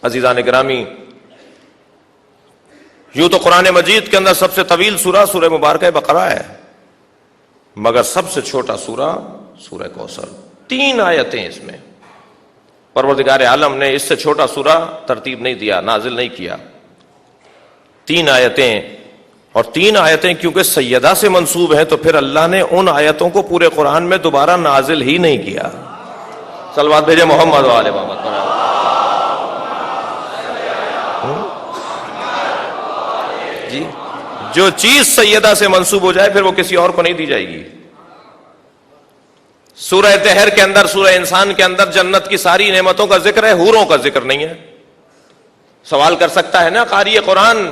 عزیزان گرامی، یوں تو قرآن مجید کے اندر سب سے طویل سورہ سورہ مبارکہ بقرہ ہے، مگر سب سے چھوٹا سورہ سورہ کوثر، 3 آیتیں اس میں۔ پروردگار عالم نے اس سے چھوٹا سورہ ترتیب نہیں دیا، نازل نہیں کیا، 3 آیتیں، اور 3 آیتیں کیونکہ سیدہ سے منسوب ہیں تو پھر اللہ نے ان آیتوں کو پورے قرآن میں دوبارہ نازل ہی نہیں کیا۔ صلوات بھیجے محمد و آل محمد پر۔ جی، جو چیز سیدہ سے منسوب ہو جائے پھر وہ کسی اور کو نہیں دی جائے گی۔ سورہ طہر کے اندر، سورہ انسان کے اندر جنت کی ساری نعمتوں کا ذکر ہے، حوروں کا ذکر نہیں ہے۔ سوال کر سکتا ہے نا قاری قرآن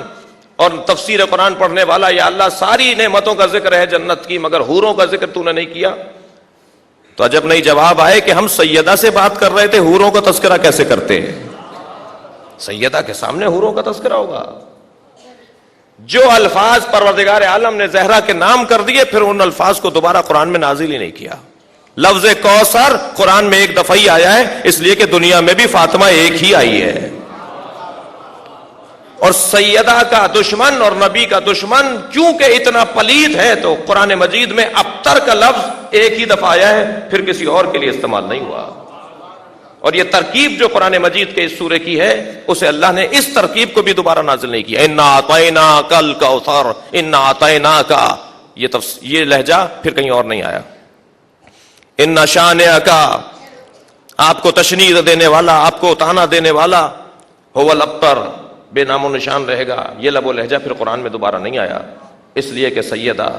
اور تفسیر قرآن پڑھنے والا، یا اللہ ساری نعمتوں کا ذکر ہے جنت کی مگر حوروں کا ذکر تو نے نہیں کیا؟ تو عجب نہیں جواب آئے کہ ہم سیدہ سے بات کر رہے تھے، حوروں کا تذکرہ کیسے کرتے ہیں؟ سیدہ کے سامنے حوروں کا تذکرہ ہوگا؟ جو الفاظ پروردگار عالم نے زہرا کے نام کر دیے پھر ان الفاظ کو دوبارہ قرآن میں نازل ہی نہیں کیا۔ لفظ کوثر قرآن میں ایک دفعہ ہی آیا ہے، اس لیے کہ دنیا میں بھی فاطمہ ایک ہی آئی ہے، اور سیدہ کا دشمن اور نبی کا دشمن کیونکہ اتنا پلید ہے تو قرآن مجید میں ابتر کا لفظ ایک ہی دفعہ آیا ہے، پھر کسی اور کے لیے استعمال نہیں ہوا۔ اور یہ ترکیب جو قرآن مجید کے اس سورے کی ہے اسے اللہ نے اس ترکیب کو بھی دوبارہ نازل نہیں کیا۔ اِنَّا أَعْطَيْنَاكَ الْكَوْثَرَ اِنَّا أَعْطَيْنَاكَ، یہ لہجہ پھر کہیں اور نہیں آیا۔ اِنَّ شَانِئَكَ، آپ کو تشنیع دینے والا، آپ کو تانا دینے والا، هُوَ الْأَبْتَرُ، بے نام و نشان رہے گا۔ یہ لب و لہجہ پھر قرآن میں دوبارہ نہیں آیا، اس لیے کہ سیدہ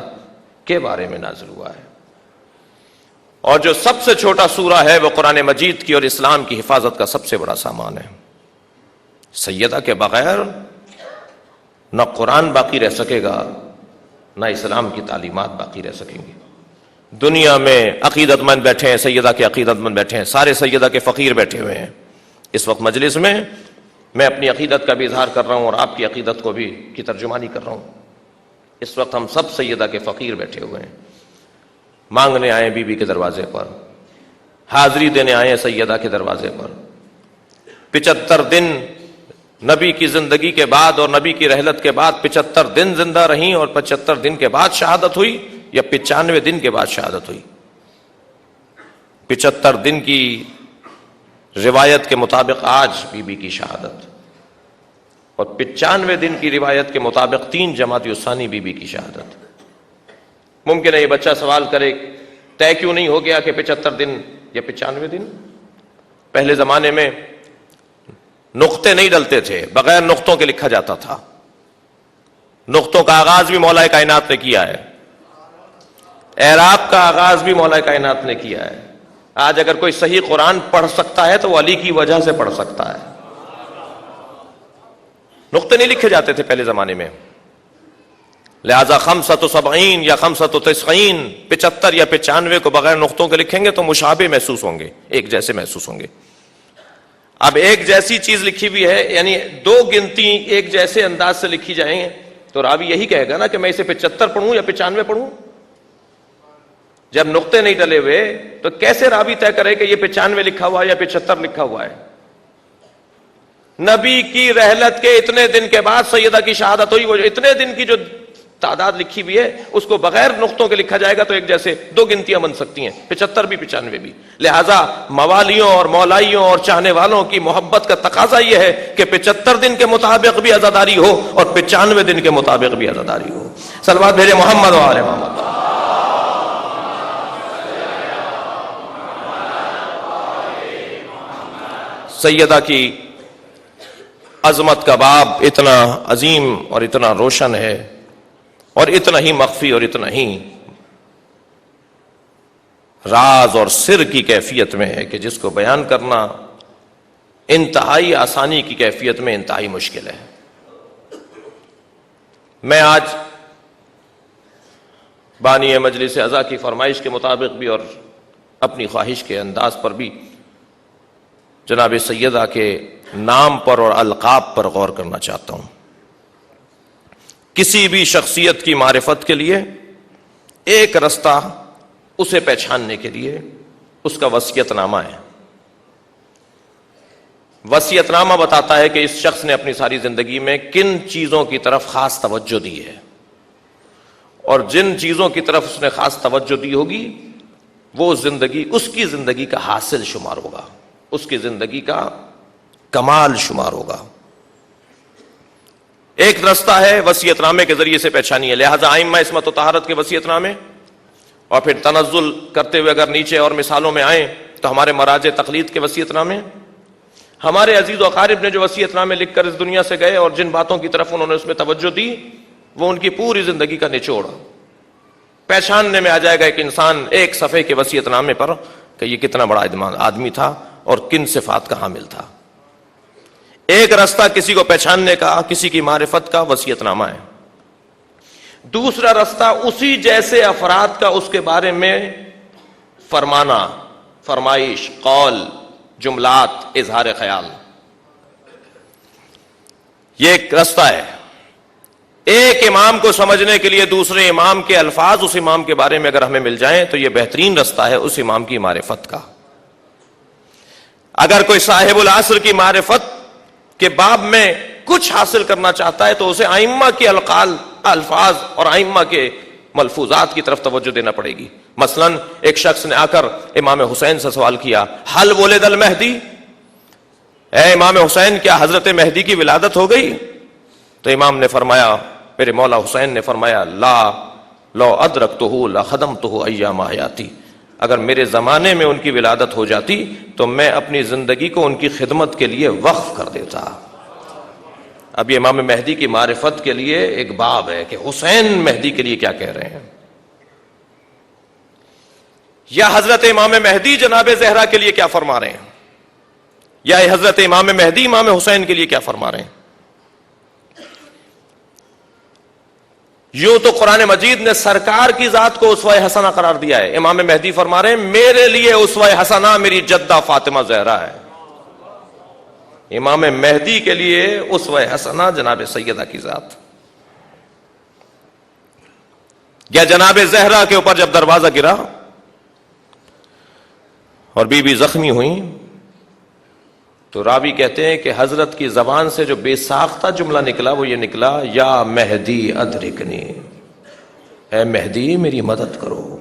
کے بارے میں نازل ہوا ہے۔ اور جو سب سے چھوٹا سورہ ہے وہ قرآن مجید کی اور اسلام کی حفاظت کا سب سے بڑا سامان ہے۔ سیدہ کے بغیر نہ قرآن باقی رہ سکے گا، نہ اسلام کی تعلیمات باقی رہ سکیں گی۔ دنیا میں عقیدت مند بیٹھے ہیں، سیدہ کے عقیدت مند بیٹھے ہیں، سارے سیدہ کے فقیر بیٹھے ہوئے ہیں۔ اس وقت مجلس میں میں اپنی عقیدت کا بھی اظہار کر رہا ہوں اور آپ کی عقیدت کو بھی کی ترجمانی کر رہا ہوں۔ اس وقت ہم سب سیدہ کے فقیر بیٹھے ہوئے ہیں، مانگنے آئے بی بی کے دروازے پر، حاضری دینے آئے سیدہ کے دروازے پر۔ 75 دن نبی کی زندگی کے بعد اور نبی کی رحلت کے بعد 75 دن زندہ رہیں، اور 75 دن کے بعد شہادت ہوئی یا 95 دن کے بعد شہادت ہوئی؟ 75 دن کی روایت کے مطابق آج بی بی کی شہادت، اور 95 دن کی روایت کے مطابق 3 جمادی الثانی بی بی کی شہادت۔ ممکن ہے یہ بچہ سوال کرے طے کیوں نہیں ہو گیا کہ 75 دن یا 95 دن؟ پہلے زمانے میں نقطے نہیں ڈلتے تھے، بغیر نقطوں کے لکھا جاتا تھا۔ نقطوں کا آغاز بھی مولا کائنات نے کیا ہے، اعراب کا آغاز بھی مولا کائنات نے کیا ہے۔ آج اگر کوئی صحیح قرآن پڑھ سکتا ہے تو وہ علی کی وجہ سے پڑھ سکتا ہے۔ نقطے نہیں لکھے جاتے تھے پہلے زمانے میں، لہذا 75 یا 95 75 یا 95 کو بغیر نقطوں کے لکھیں گے تو مشابہ محسوس ہوں گے، ایک جیسے محسوس ہوں گے۔ اب ایک جیسی چیز لکھی ہوئی ہے، یعنی 2 گنتی ایک جیسے انداز سے لکھی جائیں تو راوی یہی کہے گا نا کہ میں اسے 75 پڑھوں یا 95 پڑھوں۔ جب نقطے نہیں ڈلے ہوئے تو کیسے راوی طے کرے کہ یہ 95 لکھا ہوا ہے یا 75 لکھا ہوا ہے؟ نبی کی رحلت کے اتنے دن کے بعد سیدہ کی شہادت ہوئی، وہ اتنے دن کی جو تعداد لکھی ہوئی ہے اس کو بغیر نقطوں کے لکھا جائے گا تو ایک جیسے 2 گنتیاں بن سکتی ہیں، 75 بھی 95 بھی۔ لہذا موالیوں اور مولائیوں اور چاہنے والوں کی محبت کا تقاضا یہ ہے کہ 75 دن کے مطابق بھی عزاداری ہو اور 95 دن کے مطابق بھی عزاداری ہو۔ صلوات بھیجے محمد و آل محمد۔ سیدہ کی عظمت کا باب اتنا عظیم اور اتنا روشن ہے اور اتنا ہی مخفی اور اتنا ہی راز اور سر کی کیفیت میں ہے کہ جس کو بیان کرنا انتہائی آسانی کی کیفیت میں انتہائی مشکل ہے۔ میں آج بانی مجلس اعضا کی فرمائش کے مطابق بھی اور اپنی خواہش کے انداز پر بھی جناب سیدہ کے نام پر اور القاب پر غور کرنا چاہتا ہوں۔ کسی بھی شخصیت کی معرفت کے لیے ایک رستہ اسے پہچاننے کے لیے اس کا وصیت نامہ ہے۔ وصیت نامہ بتاتا ہے کہ اس شخص نے اپنی ساری زندگی میں کن چیزوں کی طرف خاص توجہ دی ہے، اور جن چیزوں کی طرف اس نے خاص توجہ دی ہوگی وہ زندگی اس کی زندگی کا حاصل شمار ہوگا، اس کی زندگی کا کمال شمار ہوگا۔ ایک رستہ ہے وصیت نامے کے ذریعے سے پہچانی ہے، لہذا ائمہ عصمت و طہارت کے وصیت نامے، اور پھر تنزل کرتے ہوئے اگر نیچے اور مثالوں میں آئیں تو ہمارے مراجع تقلید کے وصیت نامے، ہمارے عزیز و اقارب نے جو وصیت نامے لکھ کر اس دنیا سے گئے اور جن باتوں کی طرف انہوں نے اس میں توجہ دی وہ ان کی پوری زندگی کا نچوڑ پہچاننے میں آ جائے گا ایک انسان ایک صفحے کے وصیت نامے پر کہ یہ کتنا بڑا آدمی تھا اور کن صفات کا حامل تھا۔ ایک رستہ کسی کو پہچاننے کا، کسی کی معرفت کا وصیت نامہ ہے۔ دوسرا رستہ اسی جیسے افراد کا اس کے بارے میں فرمانا، فرمائش، قول، جملات، اظہار خیال، یہ ایک رستہ ہے۔ ایک امام کو سمجھنے کے لیے دوسرے امام کے الفاظ اس امام کے بارے میں اگر ہمیں مل جائیں تو یہ بہترین رستہ ہے اس امام کی معرفت کا۔ اگر کوئی صاحب العصر کی معرفت کے باب میں کچھ حاصل کرنا چاہتا ہے تو اسے ائمہ کے الفاظ اور ائمہ کے ملفوظات کی طرف توجہ دینا پڑے گی۔ مثلا ایک شخص نے آ کر امام حسین سے سوال کیا، حل ولد المہدی، اے امام حسین کیا حضرت مہدی کی ولادت ہو گئی؟ تو امام نے فرمایا، میرے مولا حسین نے فرمایا، لا لو ادرکتہ لخدمتہ ایام حیاتی، اگر میرے زمانے میں ان کی ولادت ہو جاتی تو میں اپنی زندگی کو ان کی خدمت کے لیے وقف کر دیتا۔ اب یہ امام مہدی کی معرفت کے لیے ایک باب ہے کہ حسین مہدی کے لیے کیا کہہ رہے ہیں، یا حضرت امام مہدی جناب زہرا کے لیے کیا فرما رہے ہیں، یا حضرت امام مہدی امام حسین کے لیے کیا فرما رہے ہیں۔ یوں تو قرآن مجید نے سرکار کی ذات کو اسوہ حسنہ قرار دیا ہے، امام مہدی فرما رہے ہیں میرے لیے اسوہ حسنہ میری جدہ فاطمہ زہرا ہے، امام مہدی کے لیے اسوہ حسنہ جناب سیدہ کی ذات۔ یا جناب زہرا کے اوپر جب دروازہ گرا اور بی بی زخمی ہوئی تو راوی کہتے ہیں کہ حضرت کی زبان سے جو بے ساختہ جملہ نکلا وہ یہ نکلا، یا مہدی ادرکنی، اے مہدی میری مدد کرو۔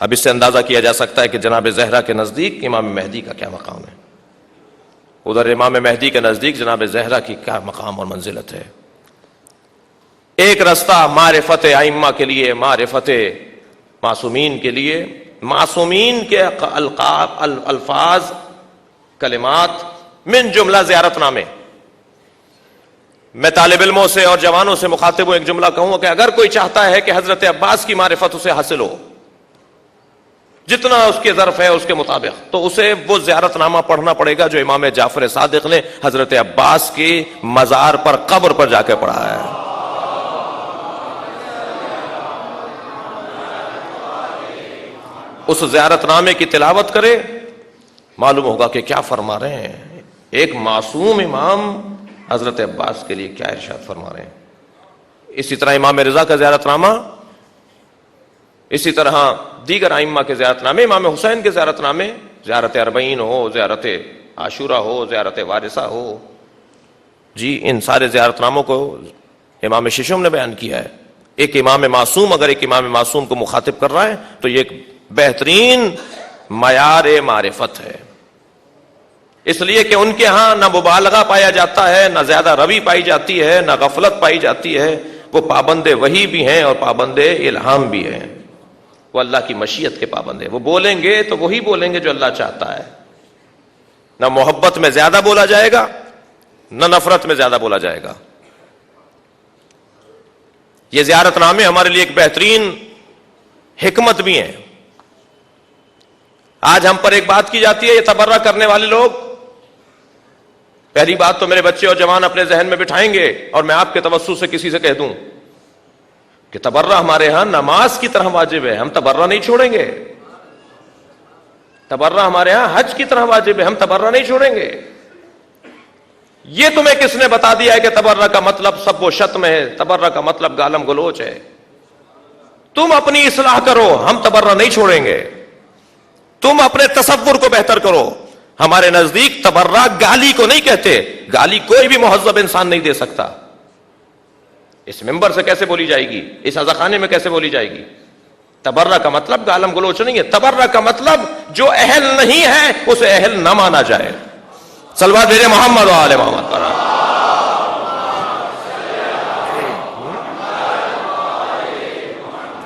اب اس سے اندازہ کیا جا سکتا ہے کہ جناب زہرا کے نزدیک امام مہدی کا کیا مقام ہے، ادھر امام مہدی کے نزدیک جناب زہرا کی کیا مقام اور منزلت ہے۔ ایک رستہ معرفت ائمہ کے لیے، معرفت معصومین کے لیے، معصومین کے الفاظ، کلمات، من جملہ زیارت نامے۔ میں طالب علموں سے اور جوانوں سے مخاطب ہوں، ایک جملہ کہوں کہ اگر کوئی چاہتا ہے کہ حضرت عباس کی معرفت اسے حاصل ہو، جتنا اس کے ظرف ہے اس کے مطابق، تو اسے وہ زیارت نامہ پڑھنا پڑے گا جو امام جعفر صادق نے حضرت عباس کی مزار پر، قبر پر جا کے پڑھا ہے۔ اس زیارت نامے کی تلاوت کرے، معلوم ہوگا کہ کیا فرما رہے ہیں ایک معصوم امام حضرت عباس کے لیے کیا ارشاد فرما رہے ہیں۔ اسی طرح امام رضا کا زیارت نامہ، اسی طرح دیگر ائمہ کے زیارت نامے، امام حسین کے زیارت نامے، زیارت اربعین ہو، زیارت عاشورہ ہو، زیارت وارثہ ہو، جی ان سارے زیارت ناموں کو امام ششم نے بیان کیا ہے۔ ایک امام معصوم اگر ایک امام معصوم کو مخاطب کر رہا ہے تو یہ ایک بہترین معیار معرفت ہے، اس لیے کہ ان کے ہاں نہ مبالغہ پایا جاتا ہے، نہ زیادہ روی پائی جاتی ہے، نہ غفلت پائی جاتی ہے، وہ پابند وحی بھی ہیں اور پابند الہام بھی ہیں، وہ اللہ کی مشیت کے پابند ہیں، وہ بولیں گے تو وہی بولیں گے جو اللہ چاہتا ہے، نہ محبت میں زیادہ بولا جائے گا نہ نفرت میں زیادہ بولا جائے گا۔ یہ زیارت نامے ہمارے لیے ایک بہترین حکمت بھی ہیں۔ آج ہم پر ایک بات کی جاتی ہے، یہ تبرہ کرنے والے لوگ، پہلی بات تو میرے بچے اور جوان اپنے ذہن میں بٹھائیں گے اور میں آپ کے توسط سے کسی سے کہہ دوں کہ تبرہ ہمارے ہاں نماز کی طرح واجب ہے، ہم تبرہ نہیں چھوڑیں گے۔ تبرہ ہمارے ہاں حج کی طرح واجب ہے، ہم تبرہ نہیں چھوڑیں گے۔ یہ تمہیں کس نے بتا دیا ہے کہ تبرہ کا مطلب سب و شتم ہے، تبرہ کا مطلب گالم گلوچ ہے؟ تم اپنی اصلاح کرو، ہم تبرہ نہیں چھوڑیں گے۔ تم اپنے تصور کو بہتر کرو، ہمارے نزدیک تبرہ گالی کو نہیں کہتے، گالی کوئی بھی مہذب انسان نہیں دے سکتا. اس ممبر سے کیسے بولی جائے گی، اس عزاخانے میں کیسے بولی جائے گی؟ تبرہ کا مطلب گالم گلوچ نہیں ہے، تبرہ کا مطلب جو اہل نہیں ہے اسے اہل نہ مانا جائے. صلوات بھیجے محمد و آل محمد پر.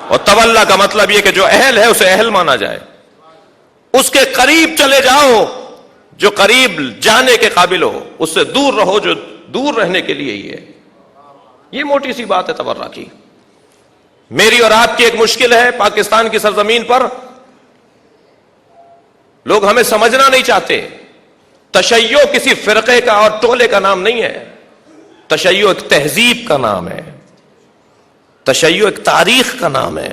اور تولا کا مطلب یہ کہ جو اہل ہے اسے اہل مانا جائے، اس کے قریب چلے جاؤ جو قریب جانے کے قابل ہو، اس سے دور رہو جو دور رہنے کے لیے ہی ہے. یہ موٹی سی بات ہے تبرہ کی. میری اور آپ کی ایک مشکل ہے، پاکستان کی سرزمین پر لوگ ہمیں سمجھنا نہیں چاہتے. تشیع کسی فرقے کا اور ٹولے کا نام نہیں ہے، تشیع ایک تہذیب کا نام ہے، تشیع ایک تاریخ کا نام ہے،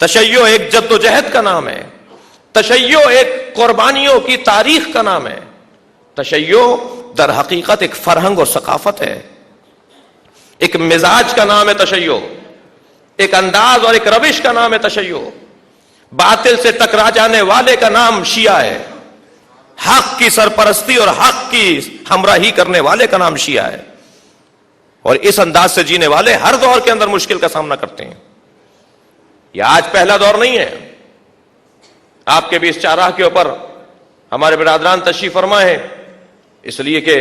تشیع ایک جد و جہد کا نام ہے، تشیع ایک قربانیوں کی تاریخ کا نام ہے. تشیع در حقیقت ایک فرہنگ اور ثقافت ہے، ایک مزاج کا نام ہے تشیع، ایک انداز اور ایک روش کا نام ہے تشیع. باطل سے ٹکرا جانے والے کا نام شیعہ ہے، حق کی سرپرستی اور حق کی ہمراہی کرنے والے کا نام شیعہ ہے. اور اس انداز سے جینے والے ہر دور کے اندر مشکل کا سامنا کرتے ہیں. یہ آج پہلا دور نہیں ہے. آپ کے بھی اس چارراہ کے اوپر ہمارے برادران تشریف فرما ہے، اس لیے کہ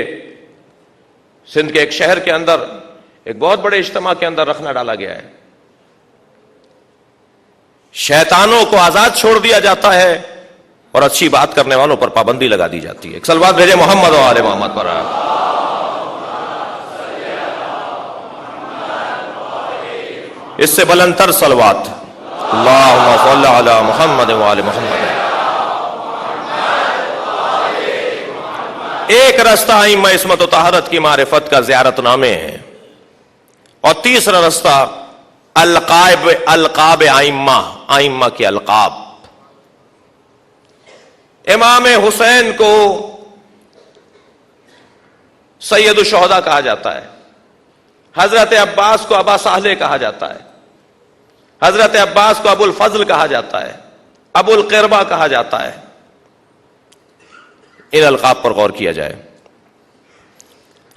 سندھ کے ایک شہر کے اندر ایک بہت بڑے اجتماع کے اندر رکھنا ڈالا گیا ہے. شیطانوں کو آزاد چھوڑ دیا جاتا ہے اور اچھی بات کرنے والوں پر پابندی لگا دی جاتی ہے. ایک صلوات بھیجے محمد و آل محمد پر. اس سے بلندتر صلوات اللہم صلی علی محمد و آل محمد. ایک رستہ ائمہ عصمت و طہارت کی معرفت کا زیارت نامے ہیں، اور تیسرا رستہ القاب ائمہ کے القاب. امام حسین کو سید الشہداء کہا جاتا ہے، حضرت عباس کو ابا صالح کہا جاتا ہے، حضرت عباس کو ابو الفضل کہا جاتا ہے، ابو القربہ کہا جاتا ہے. ان القاب پر غور کیا جائے.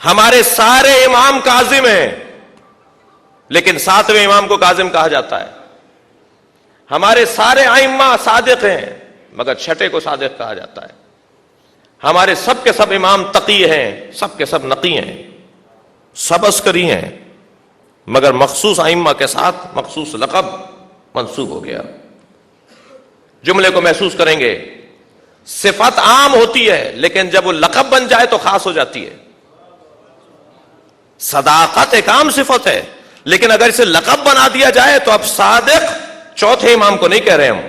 ہمارے سارے امام کاظم ہیں، لیکن ساتویں امام کو کاظم کہا جاتا ہے. ہمارے سارے ائمہ صادق ہیں، مگر چھٹے کو صادق کہا جاتا ہے. ہمارے سب کے سب امام تقی ہیں، سب کے سب نقی ہیں، سب عسکری ہیں، مگر مخصوص ائمہ کے ساتھ مخصوص لقب منسوب ہو گیا. جملے کو محسوس کریں گے، صفت عام ہوتی ہے لیکن جب وہ لقب بن جائے تو خاص ہو جاتی ہے. صداقت ایک عام صفت ہے، لیکن اگر اسے لقب بنا دیا جائے تو اب صادق چوتھے امام کو نہیں کہہ رہے ہم.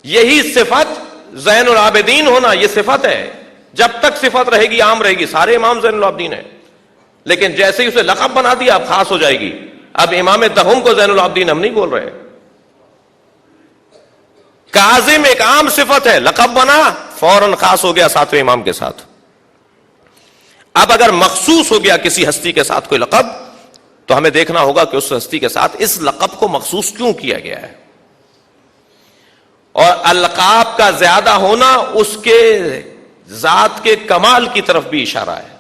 یہی صفت زین العابدین ہونا، یہ صفت ہے. جب تک صفت رہے گی عام رہے گی، سارے امام زین العابدین ہیں، لیکن جیسے ہی اسے لقب بنا دیا اب خاص ہو جائے گی. اب امام دہم کو زین العابدین ہم نہیں بول رہے. کاظم ایک عام صفت ہے، لقب بنا فوراً خاص ہو گیا ساتویں امام کے ساتھ. اب اگر مخصوص ہو گیا کسی ہستی کے ساتھ کوئی لقب تو ہمیں دیکھنا ہوگا کہ اس ہستی کے ساتھ اس لقب کو مخصوص کیوں کیا گیا ہے. اور القاب کا زیادہ ہونا اس کے ذات کے کمال کی طرف بھی اشارہ ہے.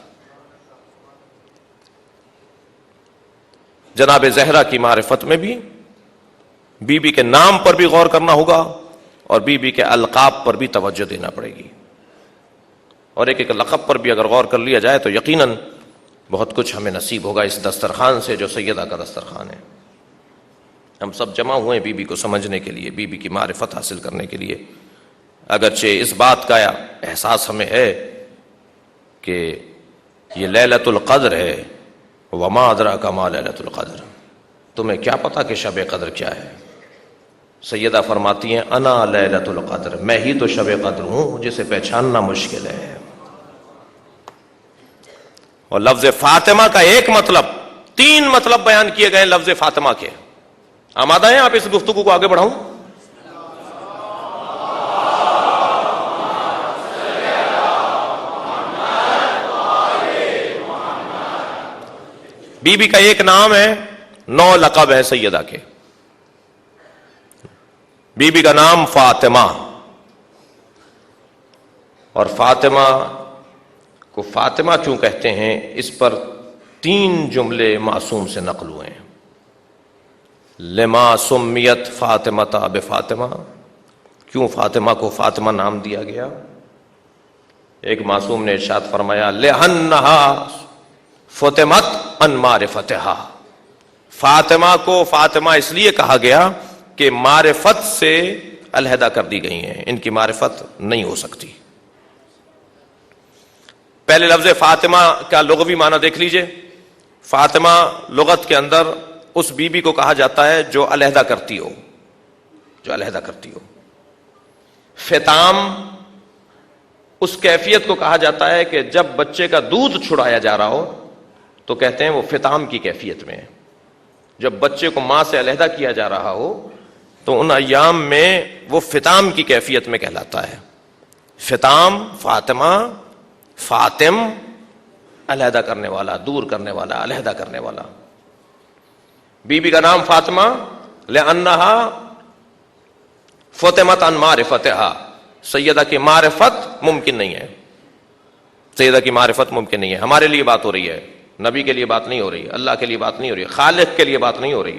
جناب زہرا کی معرفت میں بھی بی بی کے نام پر بھی غور کرنا ہوگا اور بی بی کے القاب پر بھی توجہ دینا پڑے گی. اور ایک ایک لقب پر بھی اگر غور کر لیا جائے تو یقیناً بہت کچھ ہمیں نصیب ہوگا اس دسترخوان سے جو سیدہ کا دسترخوان ہے. ہم سب جمع ہوئے بی بی کو سمجھنے کے لیے، بی بی کی معرفت حاصل کرنے کے لیے. اگرچہ اس بات کا احساس ہمیں ہے کہ یہ لیلۃ القدر ہے، وما ادراک ما لیلۃ القدر، تمہیں کیا پتا کہ شب قدر کیا ہے. سیدہ فرماتی ہیں انا لیلۃ القدر، میں ہی تو شب قدر ہوں جسے پہچاننا مشکل ہے. اور لفظ فاطمہ کا ایک مطلب، 3 مطلب بیان کیے گئے لفظ فاطمہ کے. آمادہ ہیں آپ اس گفتگو کو آگے بڑھاؤں؟ بی بی کا ایک نام ہے، 9 لقب ہے سیدہ کے. بی بی کا نام فاطمہ، اور فاطمہ کو فاطمہ کیوں کہتے ہیں، اس پر 3 جملے معصوم سے نقل ہوئے ہیں۔ لما سمیت فاطمۃ بفاطمہ، کیوں فاطمہ کو فاطمہ نام دیا گیا؟ ایک معصوم نے ارشاد فرمایا لأنہا فطمت عن معرفتہا، فاطمہ کو فاطمہ اس لیے کہا گیا کہ معرفت سے علیحدہ کر دی گئی ہیں، ان کی معرفت نہیں ہو سکتی۔ پہلے لفظ فاطمہ کا لغوی معنی دیکھ لیجئے۔ فاطمہ لغت کے اندر اس بیوی کو کہا جاتا ہے جو علیحدہ کرتی ہو، جو علیحدہ کرتی ہو۔ فطام اس کیفیت کو کہا جاتا ہے کہ جب بچے کا دودھ چھڑایا جا رہا ہو تو کہتے ہیں وہ فطام کی کیفیت میں ہے۔ جب بچے کو ماں سے علیحدہ کیا جا رہا ہو تو ان ایام میں وہ فطام کی کیفیت میں کہلاتا ہے۔ فطام، فاطمہ، فاطم، علیحدہ کرنے والا، دور کرنے والا، علیحدہ کرنے والا۔ بی بی کا نام فاطمہ لأنہا فطمت عن معرفتہا، سیدہ کی معرفت ممکن نہیں ہے، سیدہ کی معرفت ممکن نہیں ہے۔ ہمارے لیے بات ہو رہی ہے، نبی کے لیے بات نہیں ہو رہی، اللہ کے لیے بات نہیں ہو رہی، خالق کے لیے بات نہیں ہو رہی۔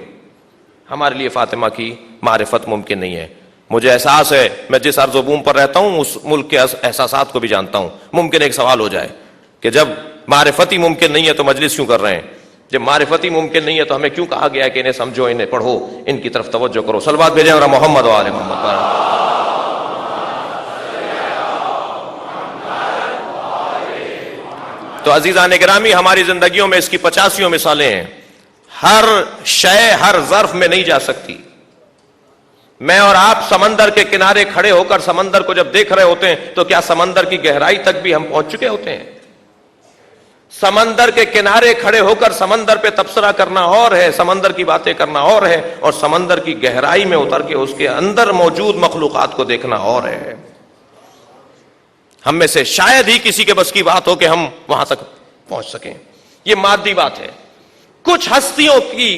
ہمارے لیے فاطمہ کی معرفت ممکن نہیں ہے۔ مجھے احساس ہے، میں جس ارض و بوم پر رہتا ہوں اس ملک کے احساسات کو بھی جانتا ہوں۔ ممکن ایک سوال ہو جائے کہ جب معرفت ہی ممکن نہیں ہے تو مجلس کیوں کر رہے ہیں؟ جب معرفت ہی ممکن نہیں ہے تو ہمیں کیوں کہا گیا ہے کہ انہیں سمجھو، انہیں پڑھو، ان کی طرف توجہ کرو؟ صلوات بھیجیں ذرا محمد و آل محمد پر۔ تو عزیزان گرامی، ہماری زندگیوں میں اس کی 85 مثالیں ہیں۔ ہر شے ہر ظرف میں نہیں جا سکتی۔ میں اور آپ سمندر کے کنارے کھڑے ہو کر سمندر کو جب دیکھ رہے ہوتے ہیں تو کیا سمندر کی گہرائی تک بھی ہم پہنچ چکے ہوتے ہیں؟ سمندر کے کنارے کھڑے ہو کر سمندر پہ تبصرہ کرنا اور ہے، سمندر کی باتیں کرنا اور ہے، اور سمندر کی گہرائی میں اتر کے اس کے اندر موجود مخلوقات کو دیکھنا اور ہے۔ ہم میں سے شاید ہی کسی کے بس کی بات ہو کہ ہم وہاں تک پہنچ سکیں۔ یہ مادی بات ہے۔ کچھ ہستیوں کی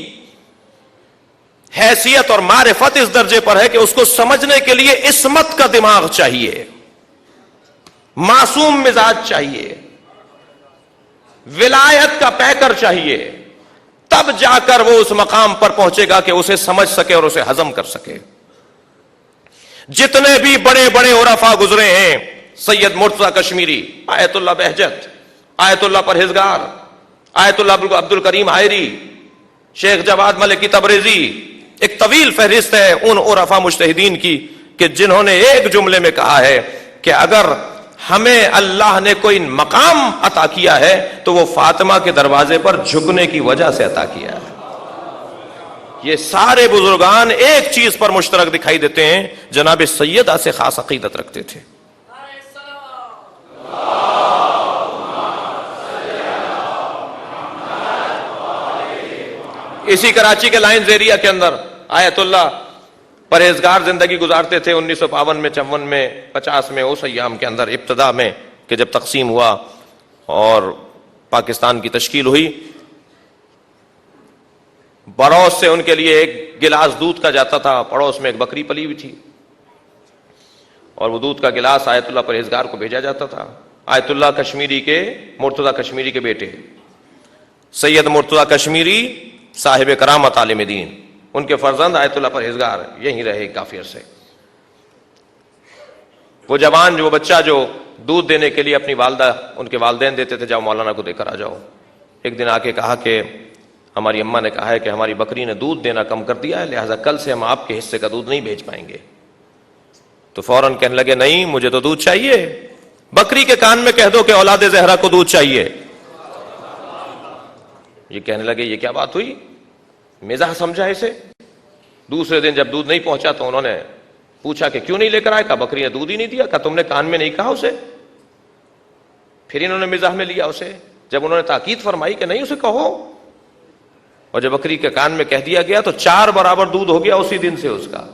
حیثیت اور معرفت اس درجے پر ہے کہ اس کو سمجھنے کے لیے عصمت کا دماغ چاہیے، معصوم مزاج چاہیے، ولایت کا پیکر چاہیے، تب جا کر وہ اس مقام پر پہنچے گا کہ اسے سمجھ سکے اور اسے ہضم کر سکے۔ جتنے بھی بڑے بڑے عرفاء گزرے ہیں، سید مرتضی کشمیری، آیت اللہ بہجت، آیت اللہ پرہیزگار، آیت اللہ عبد الکریم حائری، شیخ جواد ملکی تبریزی، ایک طویل فہرست ہے ان عرفاء مجتہدین کی کہ جنہوں نے ایک جملے میں کہا ہے کہ اگر ہمیں اللہ نے کوئی مقام عطا کیا ہے تو وہ فاطمہ کے دروازے پر جھکنے کی وجہ سے عطا کیا ہے۔ یہ سارے بزرگان ایک چیز پر مشترک دکھائی دیتے ہیں، جناب سیدہ سے خاص عقیدت رکھتے تھے۔ اسی کراچی کے لائن ایریا کے اندر آیت اللہ پرہیزگار زندگی گزارتے تھے 1952 میں، 54 میں، 50 میں، اس ایام کے اندر ابتدا میں کہ جب تقسیم ہوا اور پاکستان کی تشکیل ہوئی، پڑوس سے ان کے لیے ایک گلاس دودھ کا جاتا تھا، پڑوس میں ایک بکری پلی ہوئی تھی اور وہ دودھ کا گلاس آیت اللہ پرہیزگار کو بھیجا جاتا تھا۔ آیت اللہ کشمیری کے، مرتضی کشمیری کے بیٹے سید مرتضی کشمیری صاحب کرامت عالم دین، ان کے فرزند آیت اللہ پرہیزگار یہیں رہے کافی عرصے۔ وہ جوان، وہ بچہ جو دودھ دینے کے لیے اپنی والدہ، ان کے والدین دیتے تھے، جاؤ مولانا کو دے کر آ جاؤ، ایک دن آ کے کہا کہ ہماری اماں نے کہا ہے کہ ہماری بکری نے دودھ دینا کم کر دیا ہے، لہٰذا کل سے ہم آپ کے حصے کا دودھ نہیں بھیج پائیں گے۔ تو فوراً کہنے لگے نہیں، مجھے تو دودھ چاہیے۔ بکری کے کان میں کہہ دو کہ اولاد زہرا کو دودھ چاہیے۔ یہ کہنے لگے یہ کیا بات ہوئی، مزاح سمجھا اسے۔ دوسرے دن جب دودھ نہیں پہنچا تو انہوں نے پوچھا کہ کیوں نہیں لے کر آئے؟ کہا بکری نے دودھ ہی نہیں دیا۔ کہا تم نے کان میں نہیں کہا اسے؟ پھر انہوں نے مزاح میں لیا اسے، جب انہوں نے تاکید فرمائی کہ نہیں اسے کہو، اور جب بکری کے کان میں کہہ دیا گیا تو 4 برابر دودھ ہو گیا اسی دن سے اس کا،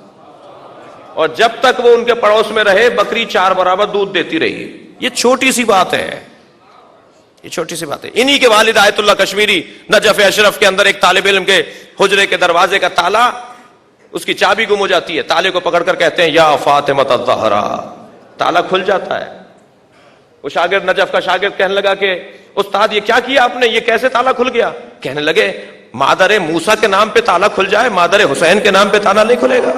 اور جب تک وہ ان کے پڑوس میں رہے بکری 4 برابر دودھ دیتی رہی۔ یہ چھوٹی سی بات ہے، یہ چھوٹی سی بات ہے۔ انہی کے والد آیت اللہ کشمیری نجف اشرف کے اندر ایک طالب علم کے حجرے کے دروازے کا تالا، اس کی چابی گم ہو جاتی ہے، تالے کو پکڑ کر کہتے ہیں یا فاطمہ الزہرا، تالا کھل جاتا ہے، وہ شاگرد نجف کا شاگرد کہنے لگا کہ استاد یہ کیا کیا آپ نے، یہ کیسے تالا کھل گیا؟ کہنے لگے مادر موسیٰ کے نام پہ تالا کھل جائے، مادر حسین کے نام پہ تالا نہیں کھلے گا۔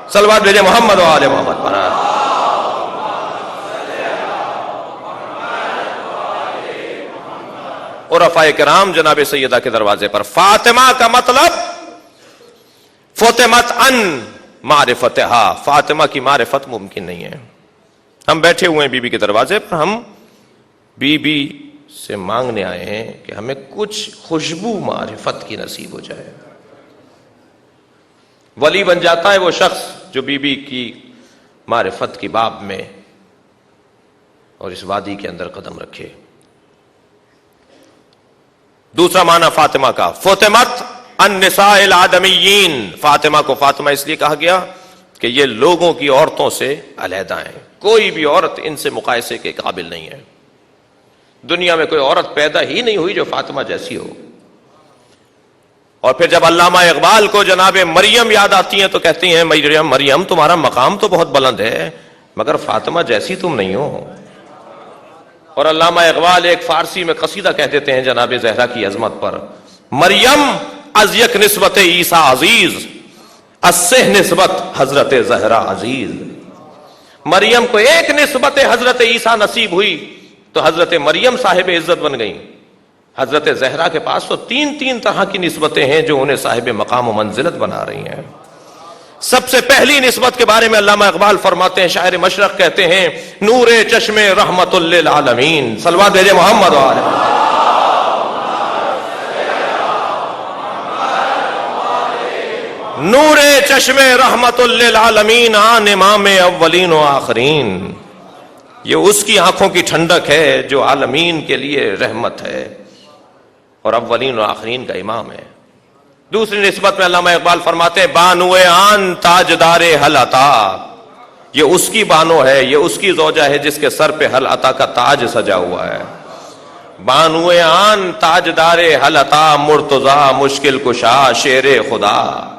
صلوات بھیجے محمد و آل محمد پر۔ عرفاء کرام جناب سیدہ کے دروازے پر۔ فاطمہ کا مطلب فاطمت ان معرفتہا، فاطمہ کی معرفت ممکن نہیں ہے۔ ہم بیٹھے ہوئے ہیں بی بی کے دروازے پر، ہم بی بی سے مانگنے آئے ہیں کہ ہمیں کچھ خوشبو معرفت کی نصیب ہو جائے۔ ولی بن جاتا ہے وہ شخص جو بی بی کی معرفت کی باب میں اور اس وادی کے اندر قدم رکھے۔ دوسرا معنی فاطمہ کا، فاطمت النساء الآدمیین، فاطمہ کو فاطمہ اس لیے کہا گیا کہ یہ لوگوں کی عورتوں سے علیحدہ ہیں، کوئی بھی عورت ان سے مقایسے کے قابل نہیں ہے۔ دنیا میں کوئی عورت پیدا ہی نہیں ہوئی جو فاطمہ جیسی ہو۔ اور پھر جب علامہ اقبال کو جناب مریم یاد آتی ہیں تو کہتی ہیں مریم تمہارا مقام تو بہت بلند ہے مگر فاطمہ جیسی تم نہیں ہو۔ اور علامہ اقبال ایک فارسی میں قصیدہ کہہ دیتے ہیں جناب زہرا کی عظمت پر، مریم از یک نسبت عیسیٰ عزیز، از سہ نسبت حضرت زہرا عزیز۔ مریم کو ایک نسبت حضرت عیسیٰ نصیب ہوئی تو حضرت مریم صاحب عزت بن گئیں۔ حضرت زہرا کے پاس تو تین طرح کی نسبتیں ہیں جو انہیں صاحب مقام و منزلت بنا رہی ہیں۔ سب سے پہلی نسبت کے بارے میں علامہ اقبال فرماتے ہیں، شاعر مشرق کہتے ہیں، نور چشم رحمت للعالمین، صلوات بھیجے محمد و آل محمد۔ نور چشم رحمت للعالمین، آن امام اولین و آخرین، یہ اس کی آنکھوں کی ٹھنڈک ہے جو عالمین کے لیے رحمت ہے اور اولین و آخرین کا امام ہے۔ دوسری نسبت میں علامہ اقبال فرماتے ہیں، بانو آن تاجدار حل عطا، یہ اس کی بانو ہے، یہ اس کی زوجہ ہے جس کے سر پہ حل عطا کا تاج سجا ہوا ہے۔ بانو آن تاجدار حل عطا، مرتضی مشکل کشا شیر خدا۔